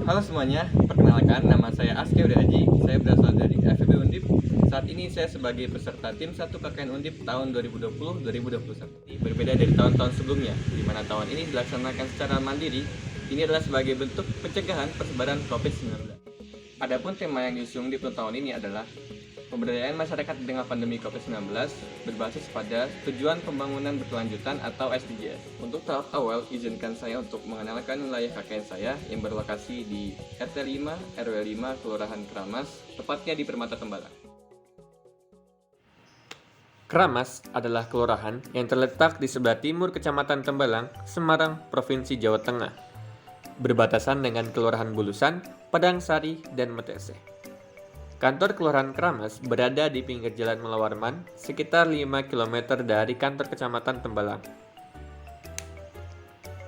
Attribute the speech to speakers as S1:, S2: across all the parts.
S1: Halo semuanya, perkenalkan nama saya Aske Aji. Saya berasal dari FEB Undip. Saat ini saya sebagai peserta tim 1 KKN Undip tahun 2020-2021. Berbeda dari tahun-tahun sebelumnya, di mana tahun ini dilaksanakan secara mandiri. Ini adalah sebagai bentuk pencegahan persebaran COVID-19. Adapun tema yang diusung di tahun ini adalah pemberdayaan masyarakat di tengah pandemi COVID-19 berbasis pada tujuan pembangunan berkelanjutan atau SDGs. Untuk tahap awal, izinkan saya untuk mengenalkan wilayah KKN saya yang berlokasi di RT 5, RW 5, Kelurahan Keramas, tepatnya di Permata Tembalang.
S2: Keramas adalah kelurahan yang terletak di sebelah timur Kecamatan Tembalang, Semarang, Provinsi Jawa Tengah, berbatasan dengan Kelurahan Bulusan, Padangsari, dan Metese. Kantor Kelurahan Keramas berada di pinggir Jalan Melawarman, sekitar 5 km dari kantor Kecamatan Tembalang.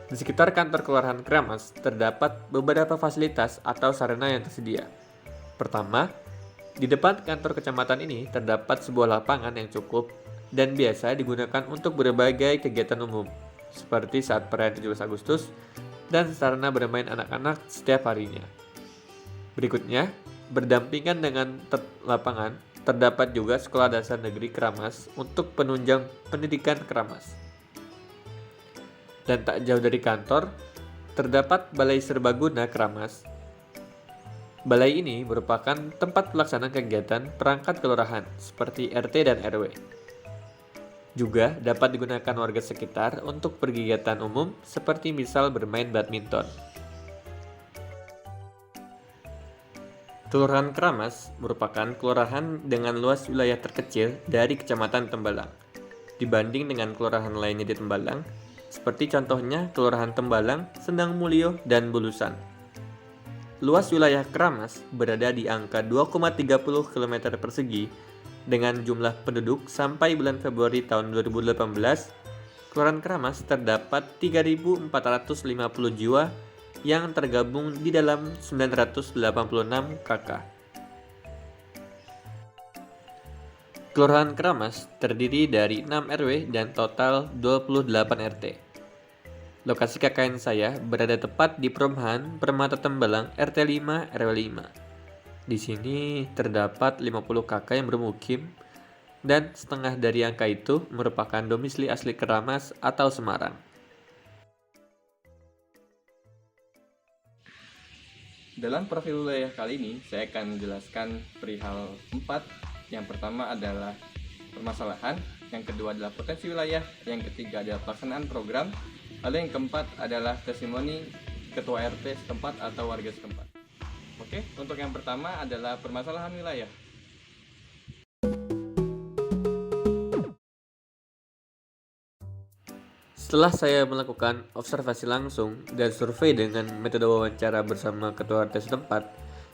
S2: Di sekitar kantor Kelurahan Keramas terdapat beberapa fasilitas atau sarana yang tersedia. Pertama, di depan kantor kecamatan ini terdapat sebuah lapangan yang cukup dan biasa digunakan untuk berbagai kegiatan umum, seperti saat perayaan 17 Agustus dan sarana bermain anak-anak setiap harinya. Berikutnya, berdampingan dengan lapangan, terdapat juga Sekolah Dasar Negeri Keramas untuk penunjang pendidikan Keramas. Dan tak jauh dari kantor, terdapat Balai Serbaguna Keramas. Balai ini merupakan tempat pelaksanaan kegiatan perangkat kelurahan seperti RT dan RW. Juga dapat digunakan warga sekitar untuk berkegiatan umum seperti misal bermain badminton. Kelurahan Keramas merupakan kelurahan dengan luas wilayah terkecil dari Kecamatan Tembalang dibanding dengan kelurahan lainnya di Tembalang, seperti contohnya Kelurahan Tembalang, Sendang Mulyo, dan Bulusan. Luas wilayah Keramas berada di angka 2,30 km persegi dengan jumlah penduduk sampai bulan Februari tahun 2018, Kelurahan Keramas terdapat 3.450 jiwa yang tergabung di dalam 986 KK. Kelurahan Keramas terdiri dari 6 RW dan total 28 RT. Lokasi KKN saya berada tepat di perumahan Permata Tembalang RT 5 RW 5. Di sini terdapat 50 KK yang bermukim dan setengah dari angka itu merupakan domisili asli Keramas atau Semarang.
S1: Dalam profil wilayah kali ini, saya akan menjelaskan perihal 4. Yang pertama adalah permasalahan, yang kedua adalah potensi wilayah, yang ketiga adalah pelaksanaan program, lalu yang keempat adalah testimoni ketua RT setempat atau warga setempat. Oke, untuk yang pertama adalah permasalahan wilayah.
S2: Setelah saya melakukan observasi langsung dan survei dengan metode wawancara bersama ketua RT setempat,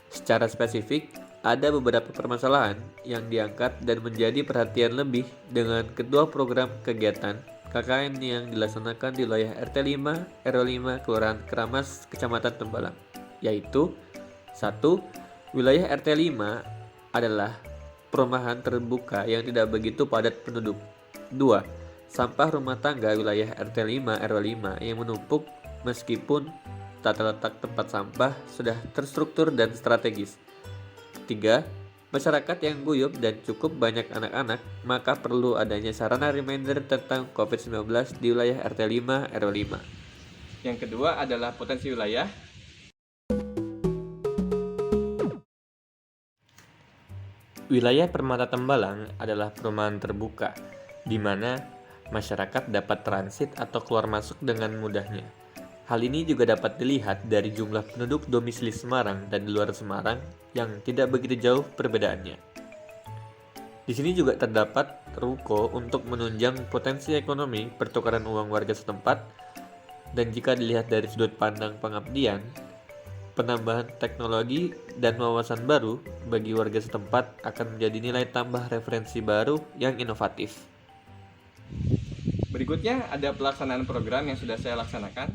S2: secara spesifik ada beberapa permasalahan yang diangkat dan menjadi perhatian lebih dengan kedua program kegiatan KKN yang dilaksanakan di wilayah RT 5 RW 5 Kelurahan Keramas Kecamatan Tembalang, yaitu 1. Wilayah RT 5 adalah perumahan terbuka yang tidak begitu padat penduduk. 2. Sampah rumah tangga wilayah RT 5 RW 5 yang menumpuk meskipun tata letak tempat sampah sudah terstruktur dan strategis. 3. Masyarakat yang guyup dan cukup banyak anak-anak, maka perlu adanya sarana reminder tentang COVID-19 di wilayah RT 5 RW 5.
S1: Yang kedua adalah potensi wilayah.
S2: Wilayah Permata Tembalang adalah perumahan terbuka, di mana masyarakat dapat transit atau keluar masuk dengan mudahnya. Hal ini juga dapat dilihat dari jumlah penduduk domisili Semarang dan di luar Semarang yang tidak begitu jauh perbedaannya. Di sini juga terdapat ruko untuk menunjang potensi ekonomi pertukaran uang warga setempat, dan jika dilihat dari sudut pandang pengabdian, penambahan teknologi dan wawasan baru bagi warga setempat akan menjadi nilai tambah referensi baru yang inovatif.
S1: Berikutnya ada pelaksanaan program yang sudah saya laksanakan.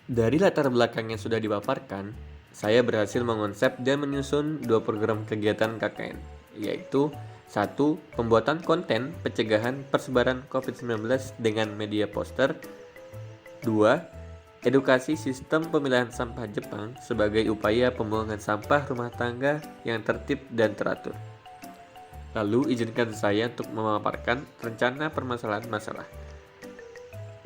S2: Dari latar belakang yang sudah dipaparkan, saya berhasil mengonsep dan menyusun 2 program kegiatan KKN, yaitu 1. Pembuatan konten pencegahan persebaran COVID-19 dengan media poster. 2. edukasi sistem pemilahan sampah Jepang sebagai upaya pembuangan sampah rumah tangga yang tertib dan teratur. Lalu izinkan saya untuk memaparkan rencana permasalahan masalah.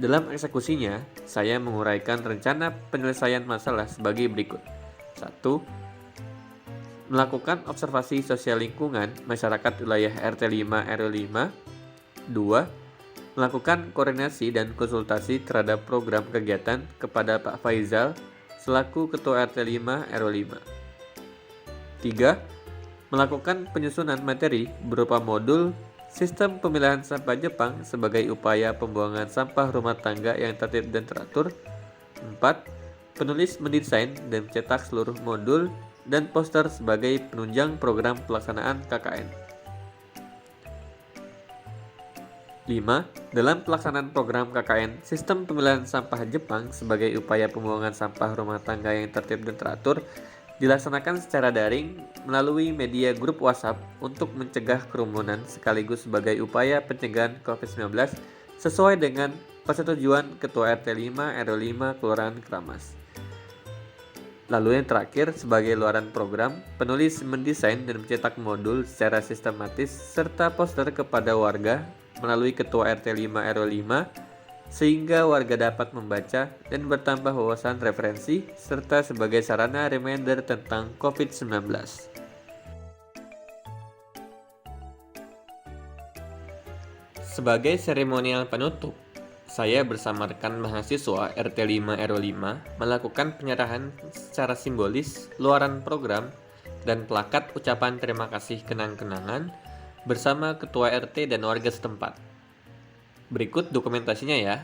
S2: Dalam eksekusinya, saya menguraikan rencana penyelesaian masalah sebagai berikut. 1. Melakukan observasi sosial lingkungan masyarakat wilayah RT 5 RW 5. 2. Melakukan koordinasi dan konsultasi terhadap program kegiatan kepada Pak Faizal selaku Ketua RT 5 RW 5. 3. Melakukan penyusunan materi berupa modul sistem pemilahan sampah Jepang sebagai upaya pembuangan sampah rumah tangga yang tertib dan teratur. 4. Penulis mendesain dan mencetak seluruh modul dan poster sebagai penunjang program pelaksanaan KKN. 5. Dalam pelaksanaan program KKN Sistem Pemilahan Sampah Jepang sebagai upaya pembuangan sampah rumah tangga yang tertib dan teratur dilaksanakan secara daring melalui media grup WhatsApp untuk mencegah kerumunan sekaligus sebagai upaya pencegahan COVID-19 sesuai dengan persetujuan Ketua RT 5 RW 5 Kelurahan Kramas. Lalu yang terakhir, sebagai luaran program, penulis mendesain dan mencetak modul secara sistematis serta poster kepada warga melalui Ketua RT 5 RW 5 sehingga warga dapat membaca dan bertambah wawasan referensi serta sebagai sarana reminder tentang COVID-19. Sebagai seremonial penutup, saya bersama rekan mahasiswa RT 5 RW 5 melakukan penyerahan secara simbolis luaran program dan plakat ucapan terima kasih kenang-kenangan bersama Ketua RT dan warga setempat. Berikut dokumentasinya ya.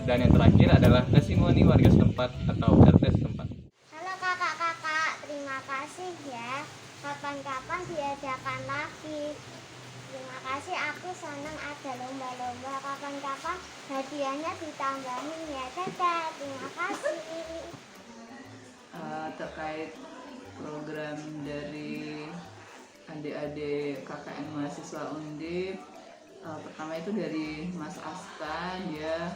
S1: Dan yang terakhir adalah testimoni warga setempat atau RT setempat.
S3: Halo kakak-kakak, terima kasih ya. Kapan-kapan diadakan lagi. Terima kasih, aku senang ada lomba-lomba. Kapan-kapan hadiahnya ditambahin ya. Dadah, terima kasih.
S4: Terkait program dari adik-adik KKN mahasiswa Undip, pertama itu dari Mas Asta, dia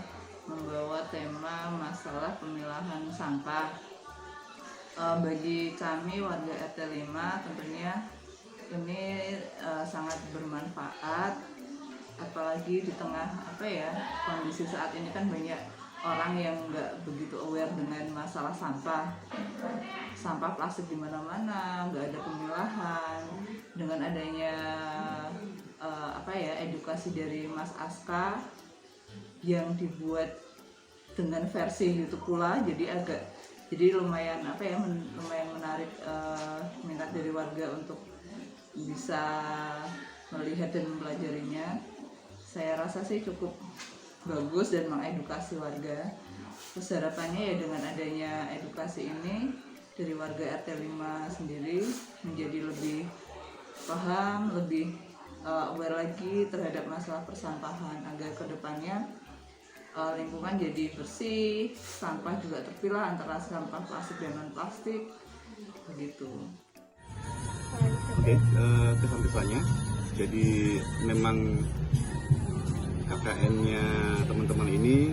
S4: membawa tema masalah pemilahan sampah. Bagi kami warga RT 5 tentunya ini sangat bermanfaat, apalagi di tengah kondisi saat ini kan banyak orang yang nggak begitu aware dengan masalah sampah plastik di mana-mana, nggak ada pemilahan. Dengan adanya edukasi dari Mas Aska yang dibuat dengan versi YouTube pula, jadi lumayan menarik minat dari warga untuk bisa melihat dan mempelajarinya. Saya rasa sih cukup bagus dan mengedukasi warga. Terus harapannya ya dengan adanya edukasi ini dari warga RT 5 sendiri menjadi lebih paham, lebih aware lagi terhadap masalah persampahan, agar kedepannya lingkungan jadi bersih, sampah juga terpilah antara sampah plastik dan non plastik, begitu.
S5: Oke, kesan-kesannya, jadi memang KKN-nya teman-teman ini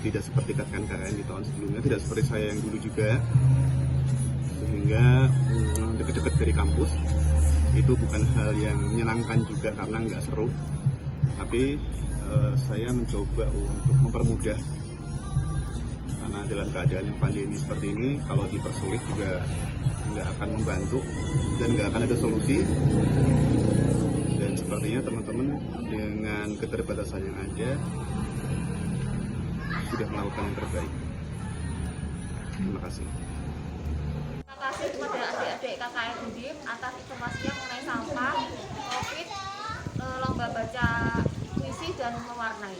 S5: tidak seperti KKN di tahun sebelumnya, tidak seperti saya yang dulu juga, sehingga dekat-dekat dari kampus itu bukan hal yang menyenangkan juga karena nggak seru, tapi saya mencoba untuk mempermudah karena dalam keadaan yang pandemi seperti ini kalau dipersulit juga nggak akan membantu dan nggak akan ada solusi. Dan sepertinya teman-teman dengan keterbatasan yang ada sudah melakukan yang terbaik. Terima kasih.
S6: Terima kasih kepada adik-adik KKN Undip atas informasinya mengenai sampah, COVID, lomba baca puisi dan mewarnai.